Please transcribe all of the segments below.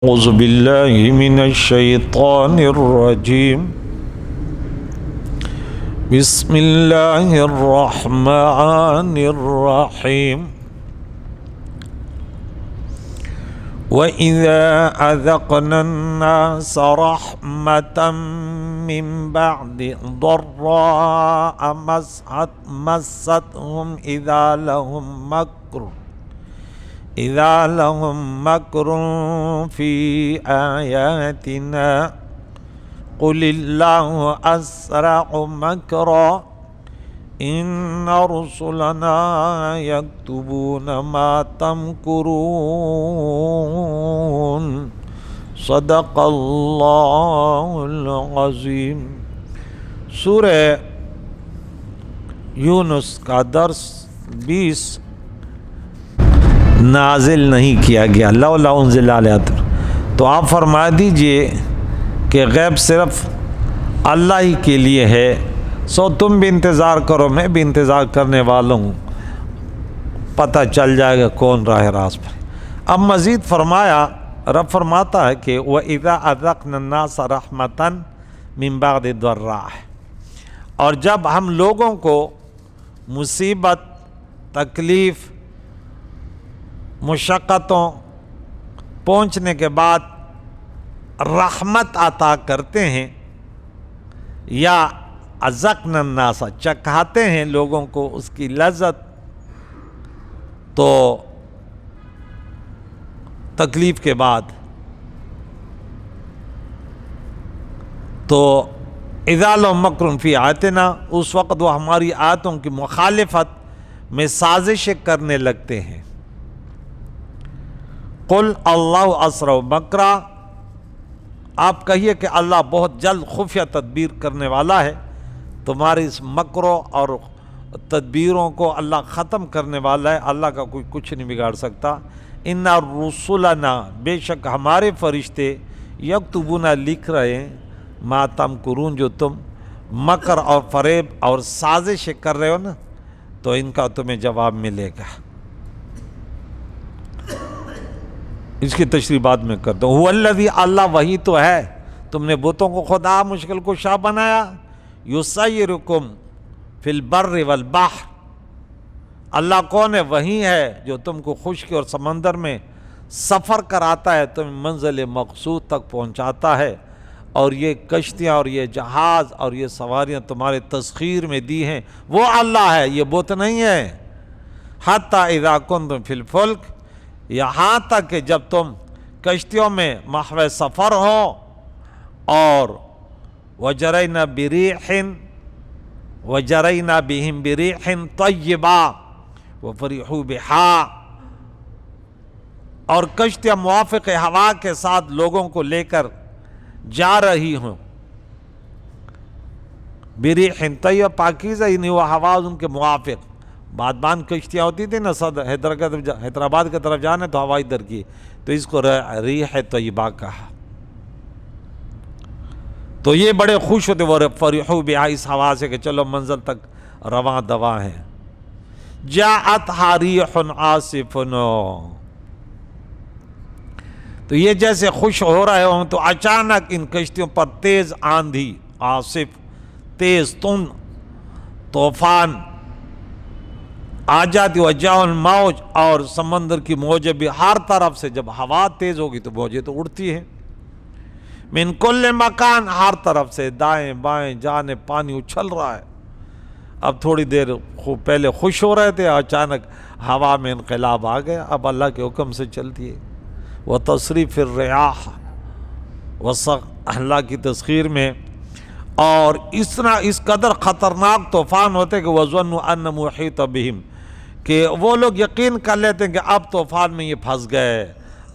أعوذ بالله من الشيطان الرجيم بسم الله الرحمن الرحيم وإذا أذقنا الناس رحمة من بعد ضراء مستهم إذا لهم مكر في آياتنا قل الله أسرع مكرا إن رسلنا يكتبون ما تمكرون صدق اللہ العظیم۔ سورہ یونس کا درس 20 نازل نہیں کیا گیا، لولا انزل علیہ، تو آپ فرما دیجئے کہ غیب صرف اللہ ہی کے لیے ہے، سو تم بھی انتظار کرو، میں بھی انتظار کرنے والا ہوں، پتہ چل جائے گا کون راہ راست پر۔ اب مزید فرمایا، رب فرماتا ہے کہ وَإِذَا أَذَقْنَا النَّاسَ رَحْمَةً مِّن بَعْدِ ضَرَّاءٍ، اور جب ہم لوگوں کو مصیبت، تکلیف، مشقتوں پہنچنے کے بعد رحمت عطا کرتے ہیں، یا اذقنا الناس چکھاتے ہیں لوگوں کو اس کی لذت، تو تکلیف کے بعد تو اذا لهم مکر فی آیاتنا، اس وقت وہ ہماری آیتوں کی مخالفت میں سازشیں کرنے لگتے ہیں۔ قل اللہ اسرع مکرا، آپ کہیے کہ اللہ بہت جلد خفیہ تدبیر کرنے والا ہے، تمہاری اس مکروں اور تدبیروں کو اللہ ختم کرنے والا ہے، اللہ کا کوئی کچھ نہیں بگاڑ سکتا۔ ان رسلنا، بے شک ہمارے فرشتے، یکتبون لکھ رہے ہیں، ما تمکرون، جو تم مکر اور فریب اور سازشیں کر رہے ہو نا، تو ان کا تمہیں جواب ملے گا۔ اس کی تشریح بعد میں کرتا ہوں۔ الذی، اللہ وہی تو ہے، تم نے بتوں کو خدا مشکل کشا بنایا، یسیرکم فی البر والبحر، اللہ کون ہے؟ وہی ہے جو تم کو خشکی اور سمندر میں سفر کراتا ہے، تمہیں منزل مقصود تک پہنچاتا ہے، اور یہ کشتیاں اور یہ جہاز اور یہ سواریاں تمہارے تسخیر میں دی ہیں، وہ اللہ ہے، یہ بت نہیں ہے۔ حتی اذا کنتم فی الفلک، یہاں تک کہ جب تم کشتیوں میں محو سفر ہو، اور وجرینا بہم بریح طیبہ وفرحوا بہا، اور کشتیاں موافق ہوا کے ساتھ لوگوں کو لے کر جا رہی ہوں، بریح طیبہ پاکیزہ، یعنی وہ ہوا ان کے موافق۔ بادبان کشتیاں ہوتی تھی نا، حیدرآباد کی طرف جانے تو ہوا ادھر کی، تو اس کو ریح طیبہ کہا۔ تو یہ بڑے خوش ہوتے، وہ فرحوا بہا، اس ہوا سے کہ چلو منزل تک رواں دواں ہیں۔ جاءتھا ریح عاصف، تو یہ جیسے خوش ہو رہے ہوں تو اچانک ان کشتیوں پر تیز آندھی، عاصف تیز تند طوفان آ جاتی، وجاء الموج، اور سمندر کی موجیں بھی ہر طرف سے، جب ہوا تیز ہوگی تو موجیں تو اڑتی ہیں، من کل مکان، ہر طرف سے، دائیں بائیں جانب پانی اچھل رہا ہے۔ اب تھوڑی دیر پہلے خوش ہو رہے تھے، اچانک ہوا میں انقلاب آ گیا، اب اللہ کے حکم سے چلتی ہے۔ وتصریف الرياح، اللہ کی تسخیر میں، اور اس قدر خطرناک طوفان ہوتے کہ وَظَنُّوا أَنَّ مُحِيطَ بِهِمْ، کہ وہ لوگ یقین کر لیتے ہیں کہ اب طوفان میں یہ پھنس گئے،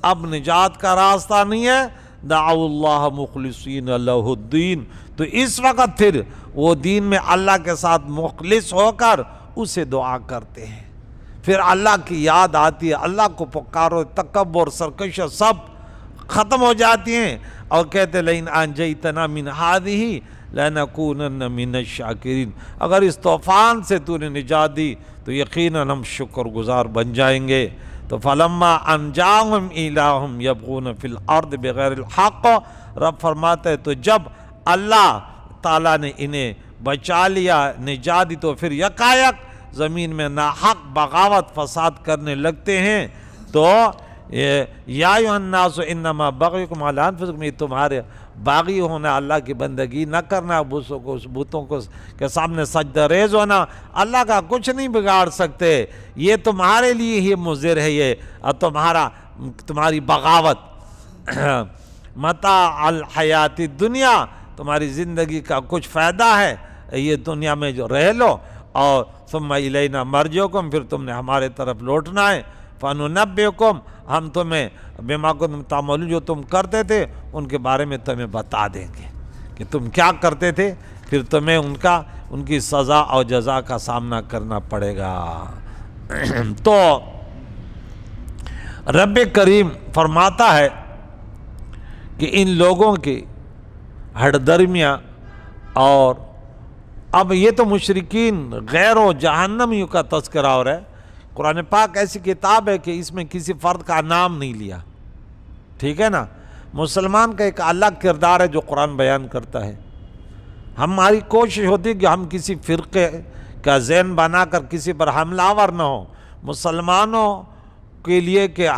اب نجات کا راستہ نہیں ہے۔ دعوا اللہ مخلصین لہ الدین، تو اس وقت پھر وہ دین میں اللہ کے ساتھ مخلص ہو کر اسے دعا کرتے ہیں، پھر اللہ کی یاد آتی ہے، اللہ کو پکارو، تکبر، سرکشی سب ختم ہو جاتی ہیں، اور کہتے لئن انجیتنا من ہذہ لَنَكُونَنَّ مِنَ الشَّاكِرِينَ، اگر اس طوفان سے تو نے نجات دی تو یقیناً ہم شکر گزار بن جائیں گے۔ تو فلما انجاہم الہم یبغون فی الارض بغیر الحق، رب فرماتے ہیں تو جب اللہ تعالیٰ نے انہیں بچا لیا، نجات دی، تو پھر یکایک زمین میں ناحق بغاوت فساد کرنے لگتے ہیں۔ تو یا ایھا الناس انما بغیکم علی انفسکم، یہ تمہارے باغی ہونا، اللہ کی بندگی نہ کرنا، بتوں کو کے سامنے سجدہ ریز ہونا، اللہ کا کچھ نہیں بگاڑ سکتے، یہ تمہارے لیے ہی مضر ہے، یہ تمہاری بغاوت۔ متاع الحیات الدنیا، تمہاری زندگی کا کچھ فائدہ ہے یہ دنیا میں جو رہ لو، اور ثم الینا مرجعکم، پھر تم نے ہمارے طرف لوٹنا ہے، فننبئکم، ہم تمہیں بما کنتم تعملون، جو تم کرتے تھے ان کے بارے میں تمہیں بتا دیں گے کہ تم کیا کرتے تھے، پھر تمہیں ان کی سزا اور جزا کا سامنا کرنا پڑے گا۔ تو رب کریم فرماتا ہے کہ ان لوگوں کی ہٹ درمیاں، اور اب یہ تو مشرکین غیر و جہنمیوں کا تذکرہ ہو رہا ہے۔ قرآن پاک ایسی کتاب ہے کہ اس میں کسی فرد کا نام نہیں لیا، ٹھیک ہے نا۔ مسلمان کا ایک الگ کردار ہے جو قرآن بیان کرتا ہے۔ ہماری کوشش ہوتی ہے کہ ہم کسی فرقے کا ذہن بنا کر کسی پر حملہ آور نہ ہو۔ مسلمانوں کے لیے کہ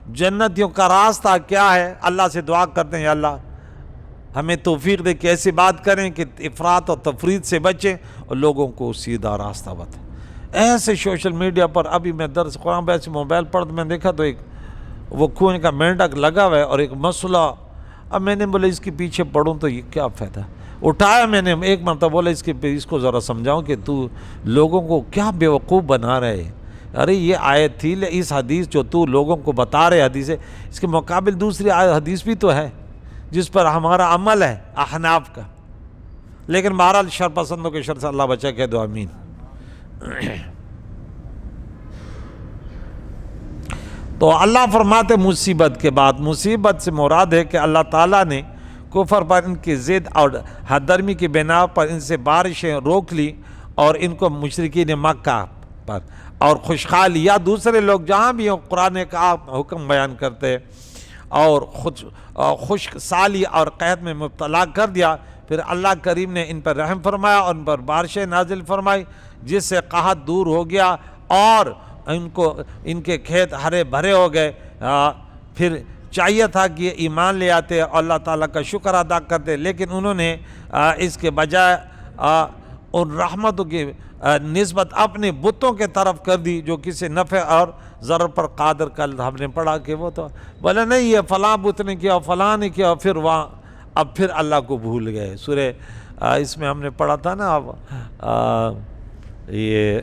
جنتیوں کا راستہ کیا ہے، اللہ سے دعا کرتے ہیں، یا اللہ ہمیں توفیق دے کہ ایسی بات کریں کہ افراط اور تفرید سے بچیں اور لوگوں کو سیدھا راستہ بتائیں۔ ایسے سوشل میڈیا پر ابھی میں درس قرآن پہ ایسے موبائل پر میں دیکھا تو ایک وہ کنویں کا مینڈک لگا ہوا ہے اور ایک مسئلہ، اب میں نے بولا اس کے پیچھے پڑھوں تو یہ کیا فائدہ، اٹھایا میں نے ایک مرتبہ، بولا اس کو ذرا سمجھاؤں کہ تو لوگوں کو کیا بیوقوف بنا رہے ہے۔ ارے یہ آیت تھی، اس حدیث جو تو لوگوں کو بتا رہے حدیث ہے، اس کے مقابل دوسری حدیث بھی تو ہے جس پر ہمارا عمل ہے احناف کا۔ لیکن بہرحال شر پسندوں کے شر سے اللہ بچا، کہہ دو آمین۔ تو اللہ فرماتے مصیبت کے بعد، مصیبت سے مراد ہے کہ اللہ تعالیٰ نے کفر پر ان کی ضد اور حد درمی کی بنا پر ان سے بارشیں روک لی، اور ان کو مشرکین مکہ پر اور خوشحال یا دوسرے لوگ جہاں بھی قرآن کا حکم بیان کرتے اور خشک سالی اور قحط میں مبتلا کر دیا، پھر اللہ کریم نے ان پر رحم فرمایا اور ان پر بارشیں نازل فرمائی، جس سے قحط دور ہو گیا اور ان کے کھیت ہرے بھرے ہو گئے۔ پھر چاہیے تھا کہ یہ ایمان لے آتے اور اللہ تعالیٰ کا شکر ادا کرتے، لیکن انہوں نے اس کے بجائے ان رحمتوں کی نسبت اپنے بتوں کے طرف کر دی جو کسی نفع اور ضرر پر قادر۔ کل ہم نے پڑھا کہ وہ تو بولے نہیں یہ فلاں بت نے کیا، فلاں نے کیا، پھر وہاں اب پھر اللہ کو بھول گئے۔ سورہ اس میں ہم نے پڑھا تھا نا، اب یہ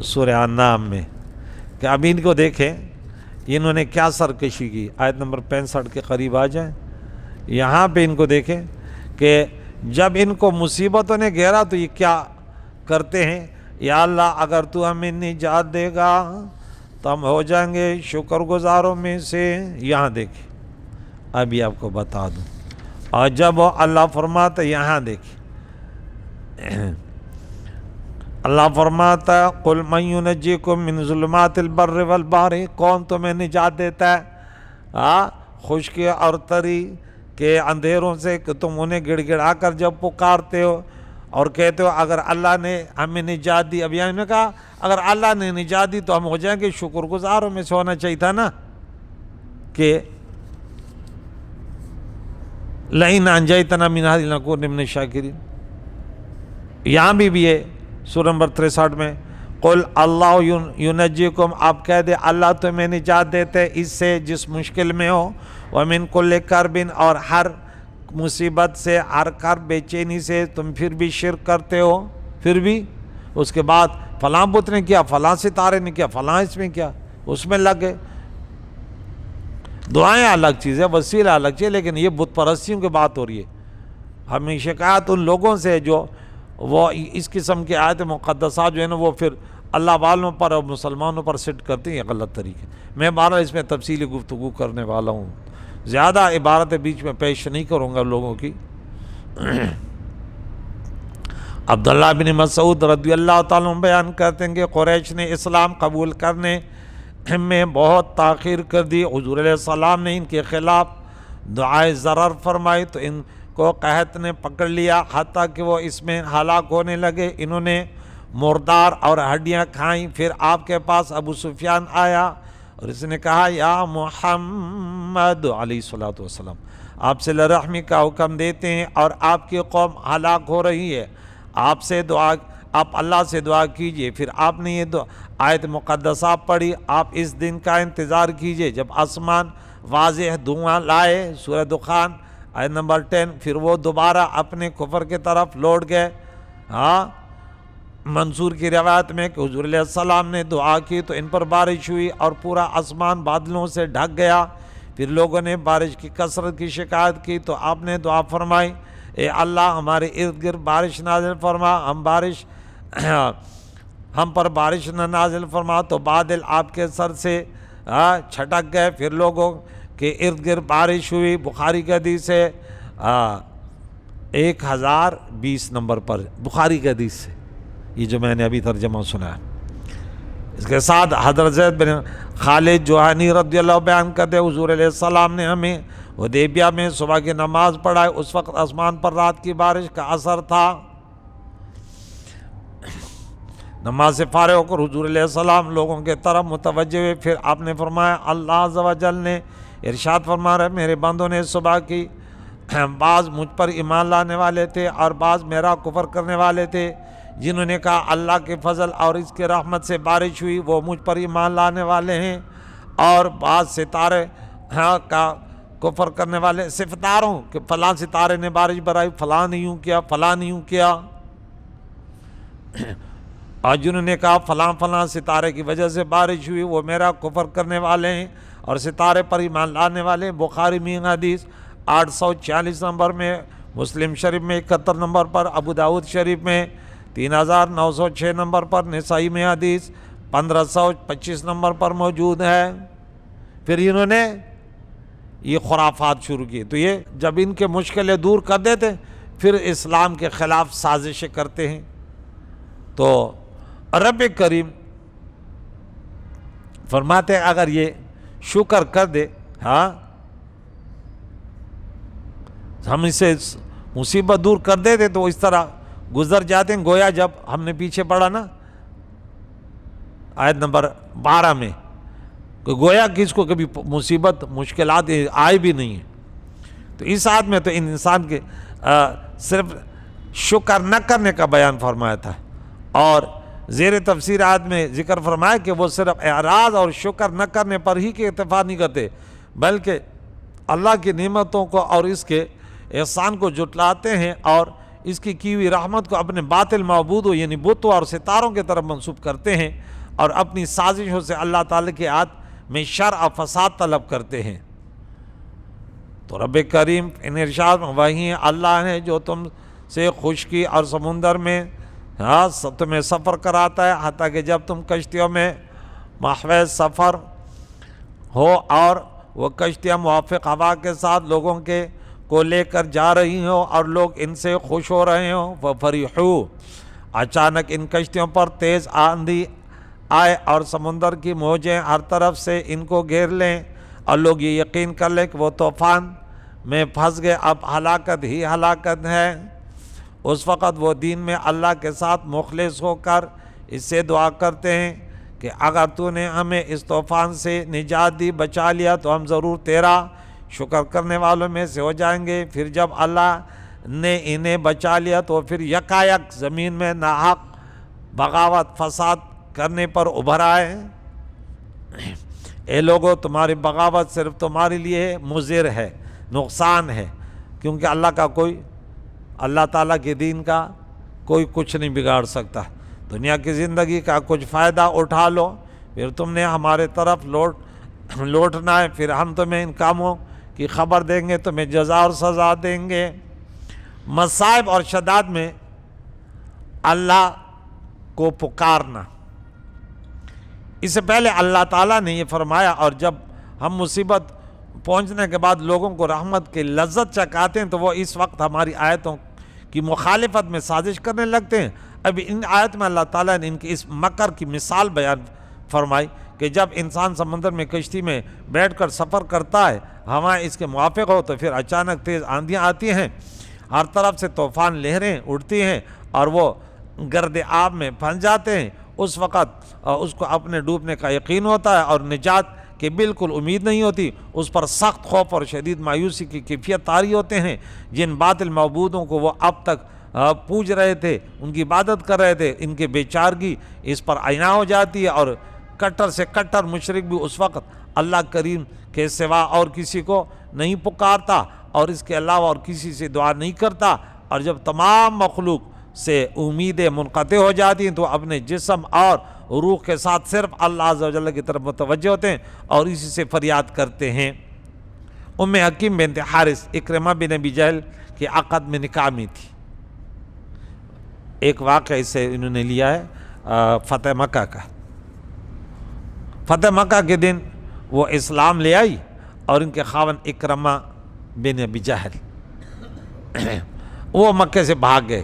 سورہ انعام میں، کہ اب ان کو دیکھیں انہوں نے کیا سرکشی کی۔ آیت نمبر 65 کے قریب آ جائیں، یہاں پہ ان کو دیکھیں کہ جب ان کو مصیبتوں نے گھیرا تو یہ کیا کرتے ہیں، یا اللہ اگر تو ہمیں نجات دے گا تو ہم ہو جائیں گے شکر گزاروں میں سے۔ یہاں دیکھیں، ابھی آپ کو بتا دوں، اور جب اللہ فرماتا، یہاں دیکھیں اللہ فرماتا ہے قُلْ مَن يُنَجِّيكُم مِّن ظُلُمَاتِ الْبَرِّ وَالْبَحْرِ، کون تمہیں نجات دیتا ہے خشکی اور تری کے اندھیروں سے، کہ تم انہیں گڑ گڑا کر جب پکارتے ہو اور کہتے ہو اگر اللہ نے ہمیں نجات دی۔ اب یہاں نے کہا اگر اللہ نے نجات دی تو ہم ہو جائیں گے شکر گزاروں میں سے، ہونا چاہیے تھا نا کہ لَئِنْ أَنْجَيْتَنَا مِنْ هَٰذِهِ لَنَكُونَنَّ مِنَ الشَّاكِرِينَ۔ یہاں بھی ہے سورہ نمبر 63 میں قُلْ اللَّهُ يُنَجِّيكُمْ، آپ کہہ دے اللہ تمہیں نجات دیتے اس سے جس مشکل میں ہو، وَمِن كُلِّ كَرْبٍ، اور ہر مصیبت سے، ہر کرب بے چینی سے، تم پھر بھی شرک کرتے ہو، پھر بھی اس کے بعد فلاں بت نے کیا، فلاں ستارے نے کیا، فلاں اس میں کیا، اس میں لگ گئے۔ دعائیں الگ چیز ہے، وسیلہ الگ چیز ہے، لیکن یہ بت پرستیوں کی بات ہو رہی ہے۔ ہمیں شکایت ان لوگوں سے جو وہ اس قسم کے آیت مقدسات جو ہے نا وہ پھر اللہ والوں پر اور مسلمانوں پر سیٹ کرتے ہیں، یہ غلط طریقے۔ میں بہرحال اس میں تفصیلی گفتگو کرنے والا ہوں، زیادہ عبارتیں بیچ میں پیش نہیں کروں گا لوگوں کی۔ عبداللہ بن مسعود رضی اللہ تعالیٰ عنہ بیان کرتے ہیں کہ قریش نے اسلام قبول کرنے میں بہت تاخیر کر دی۔ حضور علیہ السلام نے ان کے خلاف دعائے ضرر فرمائی تو ان کو قحط نے پکڑ لیا، حتیٰ کہ وہ اس میں ہلاک ہونے لگے۔ انہوں نے مردار اور ہڈیاں کھائیں۔ پھر آپ کے پاس ابو سفیان آیا اور اس نے کہا یا محمد علیہ الصلوۃ والسلام، آپ سے رحمی کا حکم دیتے ہیں اور آپ کی قوم ہلاک ہو رہی ہے، آپ اللہ سے دعا کیجئے۔ پھر آپ نے یہ آیت مقدسہ پڑھی، آپ اس دن کا انتظار کیجئے جب آسمان واضح دھواں لائے، سورہ دخان آیت نمبر 10۔ پھر وہ دوبارہ اپنے کفر کی طرف لوٹ گئے۔ منصور کی روایت میں کہ حضور علیہ السلام نے دعا کی تو ان پر بارش ہوئی اور پورا آسمان بادلوں سے ڈھک گیا۔ پھر لوگوں نے بارش کی کثرت کی شکایت کی تو آپ نے دعا فرمائی، اے اللہ ہمارے ارد گرد بارش نازل فرما، ہم پر بارش نہ نازل فرما، تو بادل آپ کے سر سے چھٹک گئے۔ پھر لوگوں کے ارد گرد بارش ہوئی۔ بخاری کی حدیث ہے 1020 نمبر پر، بخاری کی حدیث سے یہ جو میں نے ابھی ترجمہ سنا ہے۔ اس کے ساتھ حضرت زید بن خالد جوہانی رضی اللہ بیان کرتے حضور علیہ السلام نے ہمیں حدیبیہ میں صبح کی نماز پڑھائی، اس وقت آسمان پر رات کی بارش کا اثر تھا۔ نماز سے فارغ ہو کر حضور علیہ السلام لوگوں کے طرف متوجہ ہوئے۔ پھر آپ نے فرمایا اللہ عز و جل نے ارشاد فرما رہے میرے بندوں نے صبح کی بعض مجھ پر ایمان لانے والے تھے اور بعض میرا کفر کرنے والے تھے، جنہوں نے کہا اللہ کے فضل اور اس کے رحمت سے بارش ہوئی وہ مجھ پر ایمان لانے والے ہیں، اور بعض ستارے کا کفر کرنے والے صفتاروں کہ فلاں ستارے نے بارش برائی، فلاں نے یوں کیا، فلاں نے یوں کیا، اور جنہوں نے کہا فلاں فلاں ستارے کی وجہ سے بارش ہوئی وہ میرا کفر کرنے والے ہیں اور ستارے پر ایمان لانے والے ہیں۔ بخاری میں حدیث 846 نمبر میں، مسلم شریف میں 71 نمبر پر، ابو داؤد شریف میں 3906 نمبر پر، نسائی میں حدیث 1525 نمبر پر موجود ہے۔ پھر انہوں نے یہ خرافات شروع کی، تو یہ جب ان کے مشکلیں دور کر دیتے پھر اسلام کے خلاف سازشیں کرتے ہیں۔ تو رب کریم فرماتے ہیں اگر یہ شکر کر دے، ہم اسے مصیبت دور کر دیتے تو اس طرح گزر جاتے ہیں، گویا جب ہم نے پیچھے پڑھا نا آیت نمبر 12 میں کہ گویا کہ اس کو کبھی مصیبت مشکلات آئے بھی نہیں ہیں۔ تو اس آیت میں تو انسان کے صرف شکر نہ کرنے کا بیان فرمایا تھا، اور زیر تفسیر آیت میں ذکر فرمایا کہ وہ صرف اعراض اور شکر نہ کرنے پر ہی کے اتفاق نہیں کرتے، بلکہ اللہ کی نعمتوں کو اور اس کے احسان کو جھٹلاتے ہیں اور اس کی ہوئی رحمت کو اپنے باطل معبودوں یعنی بتوں اور ستاروں کی طرف منسوب کرتے ہیں، اور اپنی سازشوں سے اللہ تعالیٰ کی آیت میں شر اور فساد طلب کرتے ہیں۔ تو رب کریم ان ارشاد وہی اللہ ہے جو تم سے خشکی اور سمندر میں تمہیں سفر کراتا ہے، حتیٰ کہ جب تم کشتیوں میں محوِ سفر ہو اور وہ کشتیاں موافق ہوا کے ساتھ لوگوں کو لے کر جا رہی ہوں اور لوگ ان سے خوش ہو رہے ہوں، فَفَرِحُوا، اچانک ان کشتیوں پر تیز آندھی آئے اور سمندر کی موجیں ہر طرف سے ان کو گھیر لیں اور لوگ یہ یقین کر لیں کہ وہ طوفان میں پھنس گئے، اب ہلاکت ہی ہلاکت ہے۔ اس وقت وہ دین میں اللہ کے ساتھ مخلص ہو کر اس سے دعا کرتے ہیں کہ اگر تو نے ہمیں اس طوفان سے نجات دی، بچا لیا، تو ہم ضرور تیرا شکر کرنے والوں میں سے ہو جائیں گے۔ پھر جب اللہ نے انہیں بچا لیا تو پھر یکایک زمین میں ناحق بغاوت فساد کرنے پر ابھر آئے۔ اے لوگو تمہاری بغاوت صرف تمہارے لیے مضر ہے، نقصان ہے، کیونکہ اللہ تعالیٰ کے دین کا کوئی کچھ نہیں بگاڑ سکتا۔ دنیا کی زندگی کا کچھ فائدہ اٹھا لو، پھر تم نے ہمارے طرف لوٹنا ہے، پھر ہم تمہیں ان کاموں کی خبر دیں گے، تمہیں جزا اور سزا دیں گے۔ مصائب اور شدائد میں اللہ کو پکارنا، اس سے پہلے اللہ تعالیٰ نے یہ فرمایا، اور جب ہم مصیبت پہنچنے کے بعد لوگوں کو رحمت کی لذت چکھاتے ہیں تو وہ اس وقت ہماری آیتوں کی مخالفت میں سازش کرنے لگتے ہیں۔ اب ان آیت میں اللہ تعالیٰ نے ان کی اس مکر کی مثال بیان فرمائی کہ جب انسان سمندر میں کشتی میں بیٹھ کر سفر کرتا ہے، ہوائیں اس کے موافق ہو، تو پھر اچانک تیز آندھیاں آتی ہیں، ہر طرف سے طوفان لہریں اٹھتی ہیں اور وہ گرد آب میں پھنس جاتے ہیں، اس وقت اس کو اپنے ڈوبنے کا یقین ہوتا ہے اور نجات کی بالکل امید نہیں ہوتی۔ اس پر سخت خوف اور شدید مایوسی کی کیفیت طاری ہوتے ہیں۔ جن باطل معبودوں کو وہ اب تک پوج رہے تھے، ان کی عبادت کر رہے تھے، ان کی بیچارگی اس پر عیاں ہو جاتی ہے، اور کٹر سے کٹر مشرک بھی اس وقت اللہ کریم کے سوا اور کسی کو نہیں پکارتا اور اس کے علاوہ اور کسی سے دعا نہیں کرتا، اور جب تمام مخلوق سے امیدیں منقطع ہو جاتی ہیں تو اپنے جسم اور روح کے ساتھ صرف اللہ عز و جل کی طرف متوجہ ہوتے ہیں اور اسی سے فریاد کرتے ہیں۔ ام حکیم بنت حارث اکرمہ بن ابی جہل کی عقد میں نکاح میں تھی۔ ایک واقعہ اس سے انہوں نے لیا ہے فتح مکہ کا۔ فتح مکہ کے دن وہ اسلام لے آئی اور ان کے خاوند اکرمہ بن ابی جہل وہ مکے سے بھاگ گئے۔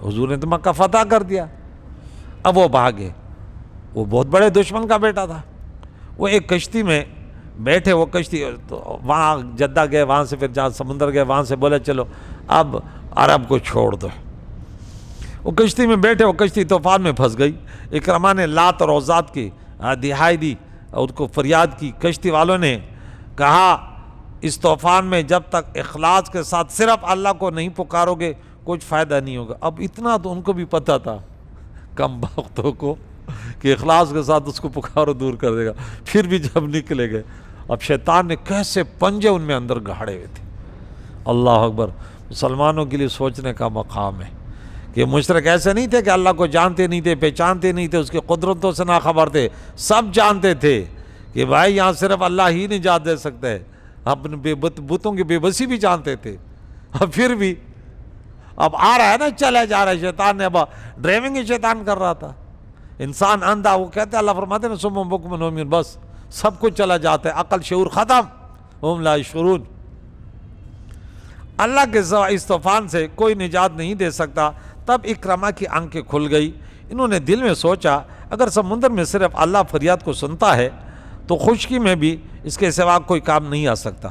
حضور نے تو مکہ فتح کر دیا، اب وہ بھاگے۔ وہ بہت بڑے دشمن کا بیٹا تھا۔ وہ ایک کشتی میں بیٹھے، وہ کشتی تو وہاں جدہ گئے، وہاں سے پھر جہاں سمندر گئے، وہاں سے بولے چلو اب عرب کو چھوڑ دو۔ وہ کشتی میں بیٹھے، وہ کشتی طوفان میں پھنس گئی۔ اکرمہ نے لات اور عزات کی دہائی دی اور اس کو فریاد کی۔ کشتی والوں نے کہا اس طوفان میں جب تک اخلاص کے ساتھ صرف اللہ کو نہیں پکارو گے کچھ فائدہ نہیں ہوگا۔ اب اتنا تو ان کو بھی پتہ تھا کم بختوں کو کہ اخلاص کے ساتھ اس کو پکارو دور کر دے گا، پھر بھی جب نکلے گئے اب شیطان نے کیسے پنجے ان میں اندر گاڑے ہوئے تھے۔ اللہ اکبر۔ مسلمانوں کے لیے سوچنے کا مقام ہے کہ مشرک ایسے نہیں تھے کہ اللہ کو جانتے نہیں تھے، پہچانتے نہیں تھے، اس کی قدرتوں سے ناخبر تھے، سب جانتے تھے کہ بھائی یہاں صرف اللہ ہی نجات دے سکتا ہے، اپنے بتوں کی بے بسی بھی جانتے تھے، اب پھر بھی اب آ رہا ہے نا، چلے جا رہا ہے۔ شیطان نے اب ڈرائیونگ ہی شیطان کر رہا تھا۔ انسان اندھا، وہ کہتے ہیں اللہ فرماتے ہیں سم بکم عمی، بس سب کچھ چلا جاتا ہے، عقل شعور ختم، ہم لا یشعرون۔ اللہ کے سوا اس طوفان سے کوئی نجات نہیں دے سکتا۔ تب اکرمہ کی آنکھیں کھل گئی۔ انہوں نے دل میں سوچا اگر سمندر میں صرف اللہ فریاد کو سنتا ہے تو خشکی میں بھی اس کے سوا کوئی کام نہیں آ سکتا۔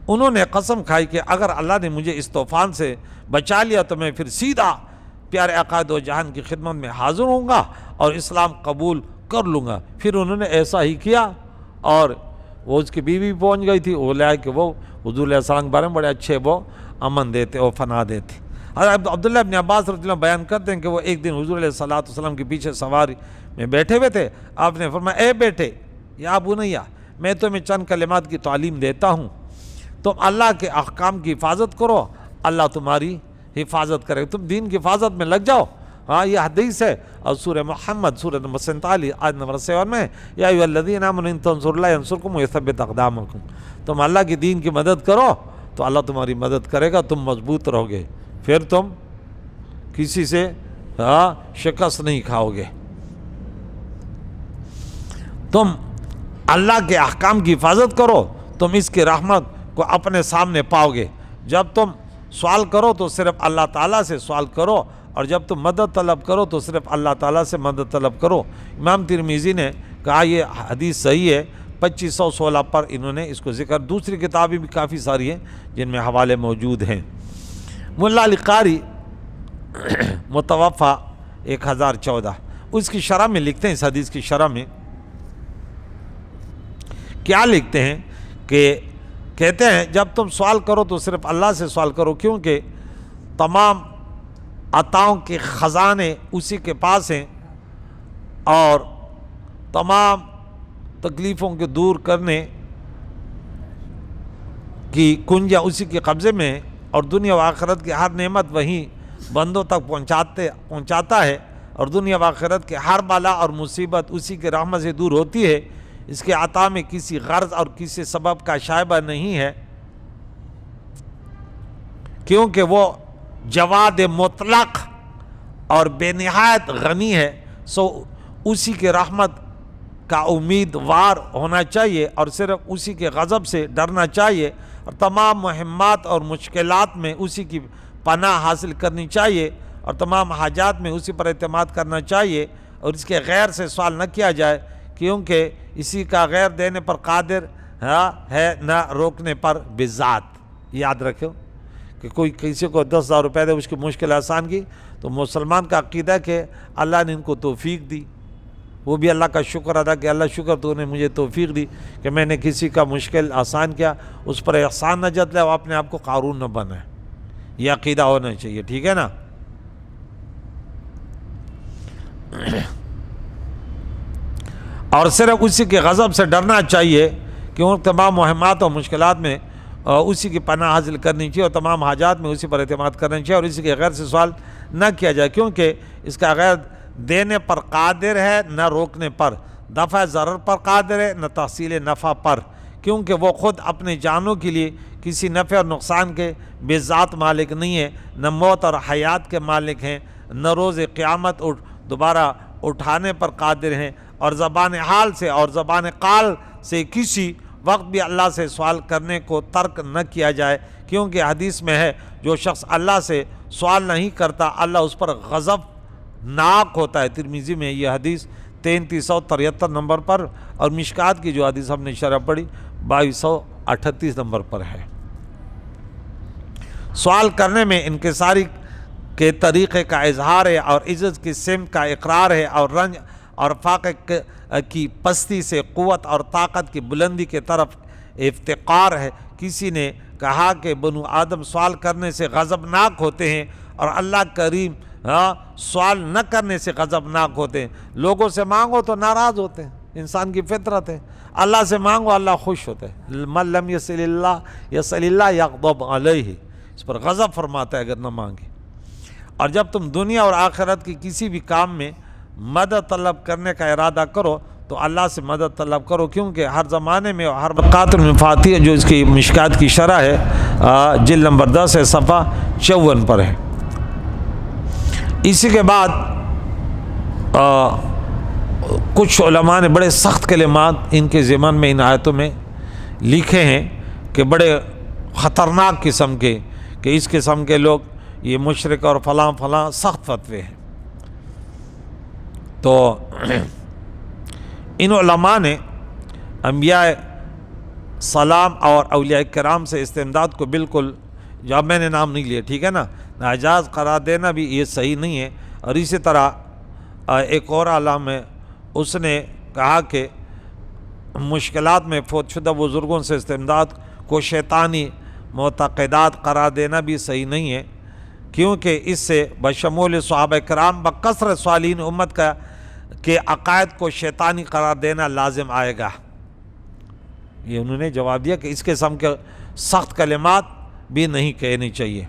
انہوں نے قسم کھائی کہ اگر اللہ نے مجھے اس طوفان سے بچا لیا تو میں پھر سیدھا پیارے آقا دو جہان کی خدمت میں حاضر ہوں گا اور اسلام قبول کر لوں گا۔ پھر انہوں نے ایسا ہی کیا، اور وہ اس کی بیوی پہنچ گئی تھی، وہ لے آئے کہ وہ حضور علیہ السلام کے بارے میں بڑے اچھے وہ امن دیتے اور فنا دیتے۔ حضرت عبداللہ ابن عباس رضی اللہ عنہ بیان کرتے ہیں کہ وہ ایک دن حضور علیہ السلام کے پیچھے سواری میں بیٹھے ہوئے تھے۔ آپ نے فرمایا اے بیٹے یا بنیا، میں تمہیں چند کلمات کی تعلیم دیتا ہوں، تم اللہ کے احکام کی حفاظت کرو، اللہ تمہاری حفاظت کرے، تم دین کی حفاظت میں لگ جاؤ۔ ہاں یہ حدیث ہے، اور سورہ محمد سورہ نمبر 47 آیت نمبر 7 میں یا ایھا الذین آمنوا ان تنصروا اللہ ینصرکم ویثبت اقدامکم، تم اللہ کی دین کی مدد کرو تو اللہ تمہاری مدد کرے گا، تم مضبوط رہو گے، پھر تم کسی سے شکست نہیں کھاؤ گے۔ تم اللہ کے احکام کی حفاظت کرو، تم اس کی رحمت کو اپنے سامنے پاؤ گے۔ جب تم سوال کرو تو صرف اللہ تعالیٰ سے سوال کرو، اور جب تم مدد طلب کرو تو صرف اللہ تعالیٰ سے مدد طلب کرو۔ امام ترمذی نے کہا یہ حدیث صحیح ہے، 2516 پر انہوں نے اس کو ذکر، دوسری کتابیں بھی کافی ساری ہیں جن میں حوالے موجود ہیں۔ ملا علی قاری متوفہ 1014 اس کی شرح میں لکھتے ہیں، اس حدیث کی شرح میں کیا لکھتے ہیں کہ کہتے ہیں جب تم سوال کرو تو صرف اللہ سے سوال کرو، کیونکہ تمام عطاؤں کے خزانے اسی کے پاس ہیں اور تمام تکلیفوں کے دور کرنے کی کنجیاں اسی کے قبضے میں ہیں، اور دنیا و آخرت کی ہر نعمت وہیں بندوں تک پہنچاتا ہے، اور دنیا و آخرت کے ہر بلا اور مصیبت اسی کے رحمت سے دور ہوتی ہے۔ اس کے عطا میں کسی غرض اور کسی سبب کا شائبہ نہیں ہے، کیونکہ وہ جواد مطلق اور بے نہایت غنی ہے، سو اسی کے رحمت کا امیدوار ہونا چاہیے اور صرف اسی کے غضب سے ڈرنا چاہیے، اور تمام مہمات اور مشکلات میں اسی کی پناہ حاصل کرنی چاہیے، اور تمام حاجات میں اسی پر اعتماد کرنا چاہیے، اور اس کے غیر سے سوال نہ کیا جائے، کیونکہ اسی کا غیر دینے پر قادر ہے نہ روکنے پر بذات. یاد رکھو کہ کوئی کسی کو 10,000 روپے دے اس کی مشکل آسان کی تو مسلمان کا عقیدہ ہے کہ اللہ نے ان کو توفیق دی, وہ بھی اللہ کا شکر ادا کہ اللہ شکر تو نے مجھے توفیق دی کہ میں نے کسی کا مشکل آسان کیا, اس پر احسان نہ جتلے وہ اپنے آپ کو قارون نہ بنائے. یہ عقیدہ ہونا چاہیے, ٹھیک ہے نا. اور صرف اسی کے غضب سے ڈرنا چاہیے کہ ان تمام مہمات اور مشکلات میں اسی کی پناہ حاصل کرنی چاہیے اور تمام حاجات میں اسی پر اعتماد کرنا چاہیے اور اسی کے غیر سے سوال نہ کیا جائے, کیونکہ اس کا غیر دینے پر قادر ہے نہ روکنے پر, دفع ضرر پر قادر ہے نہ تحصیل نفع پر, کیونکہ وہ خود اپنے جانوں کے لیے کسی نفع اور نقصان کے بے ذات مالک نہیں ہے, نہ موت اور حیات کے مالک ہیں, نہ روز قیامت دوبارہ اٹھانے پر قادر ہیں, اور زبان حال سے اور زبان قال سے کسی وقت بھی اللہ سے سوال کرنے کو ترک نہ کیا جائے, کیونکہ حدیث میں ہے جو شخص اللہ سے سوال نہیں کرتا اللہ اس پر غضب ناک ہوتا ہے. ترمذی میں یہ حدیث 3373 نمبر پر, اور مشکات کی جو حدیث ہم نے شرح پڑھی 2238 نمبر پر ہے. سوال کرنے میں انکساری کے طریقے کا اظہار ہے اور عزت کی سمت کا اقرار ہے, اور رنج اور فاقے کی پستی سے قوت اور طاقت کی بلندی کے طرف افتقار ہے. کسی نے کہا کہ بنو آدم سوال کرنے سے غضبناک ہوتے ہیں اور اللہ کریم سوال نہ کرنے سے غضبناک ہوتے ہیں. لوگوں سے مانگو تو ناراض ہوتے ہیں, انسان کی فطرت ہے. اللہ سے مانگو اللہ خوش ہوتے ہیں. من لم یسل اللہ یغضب علیہ, اس پر غضب فرماتا ہے اگر نہ مانگے. اور جب تم دنیا اور آخرت کی کسی بھی کام میں مدد طلب کرنے کا ارادہ کرو تو اللہ سے مدد طلب کرو, کیونکہ ہر زمانے میں اور ہر برکات المفاتیح جو اس کی مشکات کی شرح ہے جلد نمبر 10 ہے صفحہ 54 پر ہے. اسی کے بعد کچھ علماء نے بڑے سخت کلمات ان کے ضمن میں ان آیتوں میں لکھے ہیں کہ بڑے خطرناک قسم کے, کہ اس قسم کے لوگ یہ مشرک اور فلاں فلاں سخت فتوے ہیں. تو ان علماء نے انبیاء سلام اور اولیاء کرام سے استمداد کو بالکل, جب میں نے نام نہیں لیا ٹھیک ہے نا, ناجائز قرار دینا بھی یہ صحیح نہیں ہے. اور اسی طرح ایک اور عالم ہے, اس نے کہا کہ مشکلات میں فوت شدہ بزرگوں سے استمداد کو شیطانی معتقدات قرار دینا بھی صحیح نہیں ہے, کیونکہ اس سے بشمول صحابہ کرام بکثرت صالحین امت کے عقائد کو شیطانی قرار دینا لازم آئے گا. یہ انہوں نے جواب دیا کہ اس قسم کے سخت کلمات بھی نہیں کہنی چاہیے.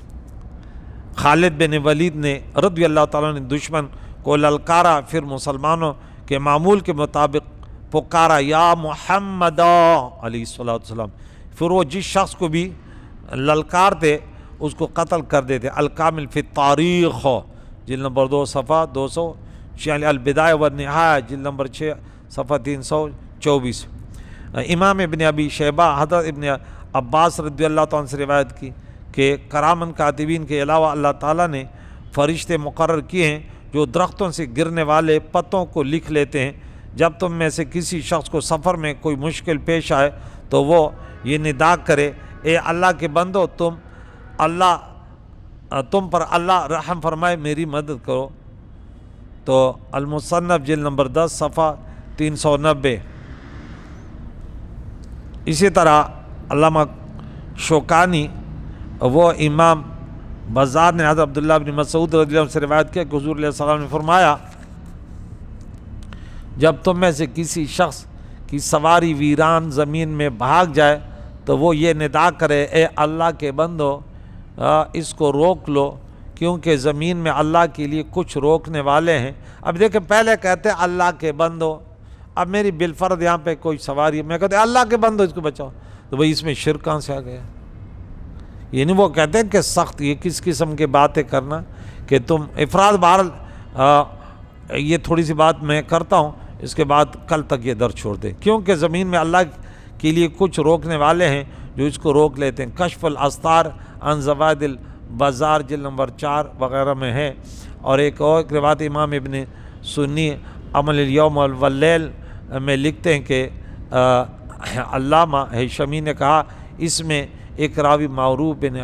خالد بن ولید نے رضی اللہ تعالیٰ نے دشمن کو للکارا, پھر مسلمانوں کے معمول کے مطابق پکارا یا محمد علیہ السلام, پھر وہ جس شخص کو بھی للکارتے اس کو قتل کر دیتے. الکامل فی التاریخ جلد نمبر 2 صفحہ 246, البدایہ والنہایہ جلد نمبر 6 صفحہ 324. امام ابن ابی شیبہ حضرت ابن عباس رضی اللہ تعالیٰ سے روایت کی کہ کرامن کاتبین کے علاوہ اللہ تعالیٰ نے فرشتے مقرر کیے ہیں جو درختوں سے گرنے والے پتوں کو لکھ لیتے ہیں. جب تم میں سے کسی شخص کو سفر میں کوئی مشکل پیش آئے تو وہ یہ ندا کرے, اے اللہ کے بندو تم پر اللہ رحم فرمائے, میری مدد کرو. تو المصنف جلد نمبر 10 صفحہ 390. اسی طرح علامہ شوکانی وہ امام بزار نے حضرت عبداللہ بن مسعود رضی اللہ عنہ سے روایت کیا کہ حضور علیہ السلام نے فرمایا جب تم میں سے کسی شخص کی سواری ویران زمین میں بھاگ جائے تو وہ یہ ندا کرے, اے اللہ کے بندو اس کو روک لو, کیونکہ زمین میں اللہ کے لیے کچھ روکنے والے ہیں. اب دیکھیں پہلے کہتے اللہ کے بندو, اب میری بالفرض یہاں پہ کوئی سواری, میں کہتے اللہ کے بندو اس کو بچاؤ, تو بھئی اس میں شرک کہاں سے آ گیا؟ یعنی وہ کہتے ہیں کہ سخت یہ کس قسم کی باتیں کرنا کہ تم افراد بہرحال یہ تھوڑی سی بات میں کرتا ہوں, اس کے بعد کل تک یہ در چھوڑ دیں, کیونکہ زمین میں اللہ کے لیے کچھ روکنے والے ہیں جو اس کو روک لیتے ہیں. کشف الاستار عن زوائد البزار جلد نمبر 4 وغیرہ میں ہے. اور ایک اور روایت امام ابن سنی عمل الیوم واللیل میں لکھتے ہیں کہ علامہ ہیثمی نے کہا اس میں ایک راوی معروف بن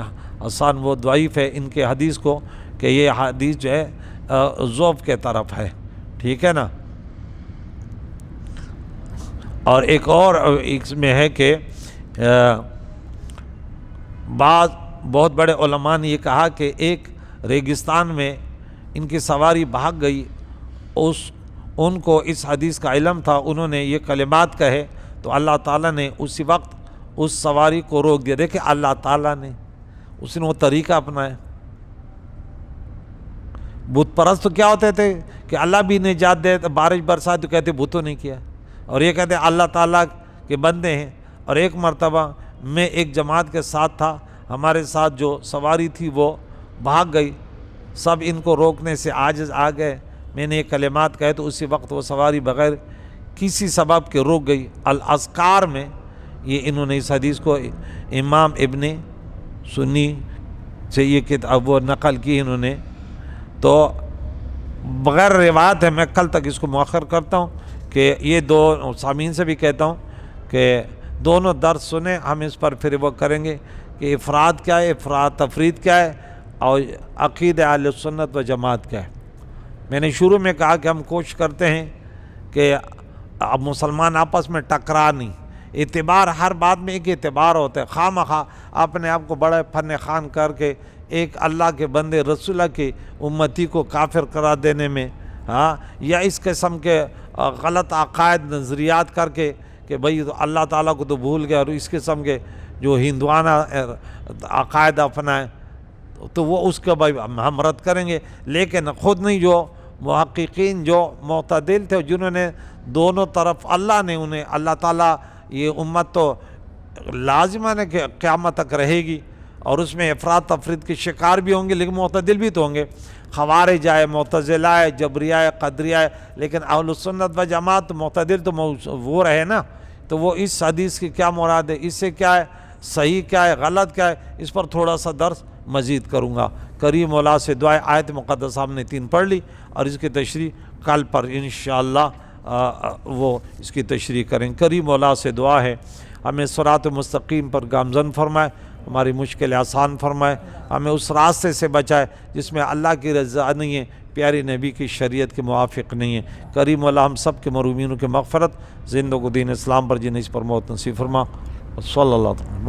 حسان وہ ضعیف ہے ان کے حدیث کو کہ یہ حدیث جو ہے ضعف کے طرف ہے، ٹھیک ہے نا۔ اور ایک اور اس میں ہے کہ بعض بہت بڑے علماء نے یہ کہا کہ ایک ریگستان میں ان کی سواری بھاگ گئی، ان کو اس حدیث کا علم تھا، انہوں نے یہ کلمات کہے تو اللہ تعالیٰ نے اسی وقت اس سواری کو روک دیا۔ دیکھیں اللہ تعالیٰ نے، اس نے وہ طریقہ اپنایا۔ بت پرست تو کیا ہوتے تھے کہ اللہ بھی نجات دے، بارش برسات تو کہتے بتوں نے کیا، اور یہ کہتے اللہ تعالیٰ کے بندے ہیں۔ اور ایک مرتبہ میں ایک جماعت کے ساتھ تھا، ہمارے ساتھ جو سواری تھی وہ بھاگ گئی، سب ان کو روکنے سے عاجز آ گئے، میں نے یہ کلمات کہے تو اسی وقت وہ سواری بغیر کسی سبب کے رک گئی۔ الاذکار میں یہ انہوں نے اس حدیث کو امام ابن سنی سے یہ کتاب وہ نقل کی انہوں نے، تو بغیر روایت ہے، میں کل تک اس کو مؤخر کرتا ہوں کہ یہ دو سامعین سے بھی کہتا ہوں کہ دونوں درس سنیں، ہم اس پر پھر وہ کریں گے کہ افراد کیا ہے، افراد تفرید کیا ہے، اور عقیدہ اہل سنت و جماعت کیا ہے۔ میں نے شروع میں کہا کہ ہم کوشش کرتے ہیں کہ اب مسلمان آپس میں ٹکرا نہیں، اعتبار ہر بات میں ایک اعتبار ہوتا ہے، خواہ مخواہ اپنے آپ کو بڑے فن خوان کر کے ایک اللہ کے بندے رسول اللہ کی امتی کو کافر قرار دینے میں، یا اس قسم کے غلط عقائد نظریات کر کے کہ بھئی اللہ تعالیٰ کو تو بھول گیا، اور اس قسم کے جو ہندوانہ عقائد اپنائیں تو وہ اس کا بھائی ہم رد کریں گے، لیکن خود نہیں، جو محققین جو معتدل تھے جنہوں نے دونوں طرف اللہ نے انہیں، اللہ تعالیٰ یہ امت تو لازمان ہے کہ قیامت تک رہے گی، اور اس میں افراد تفرید کے شکار بھی ہوں گے لیکن معتدل بھی تو ہوں گے، خوارج آئے، معتزلہ آئے، جبریہ آئے، قدریہ آئے، لیکن اہل السنت و جماعت معتدل تو وہ رہے نا۔ تو وہ اس حدیث کی کیا مراد ہے، اس سے کیا ہے، صحیح کیا ہے، غلط کیا ہے، اس پر تھوڑا سا درس مزید کروں گا۔ کریم مولا سے دعائے، آیت مقدسہ ہم نے 3 پڑھ لی، اور اس کی تشریح کل پر انشاءاللہ وہ اس کی تشریح کریں۔ کریم مولا سے دعا ہے ہمیں صراط مستقیم پر گامزن فرمائے، ہماری مشکل آسان فرمائے، ہمیں اس راستے سے بچائے جس میں اللہ کی رضا نہیں ہے، پیاری نبی کی شریعت کے موافق نہیں ہے۔ کریم مولا ہم سب کے محرومینوں کی مغفرت، زندوں کو دین اسلام پر جنہیں اس پر موت نصیب فرما، صلی اللہ علیہ وسلم۔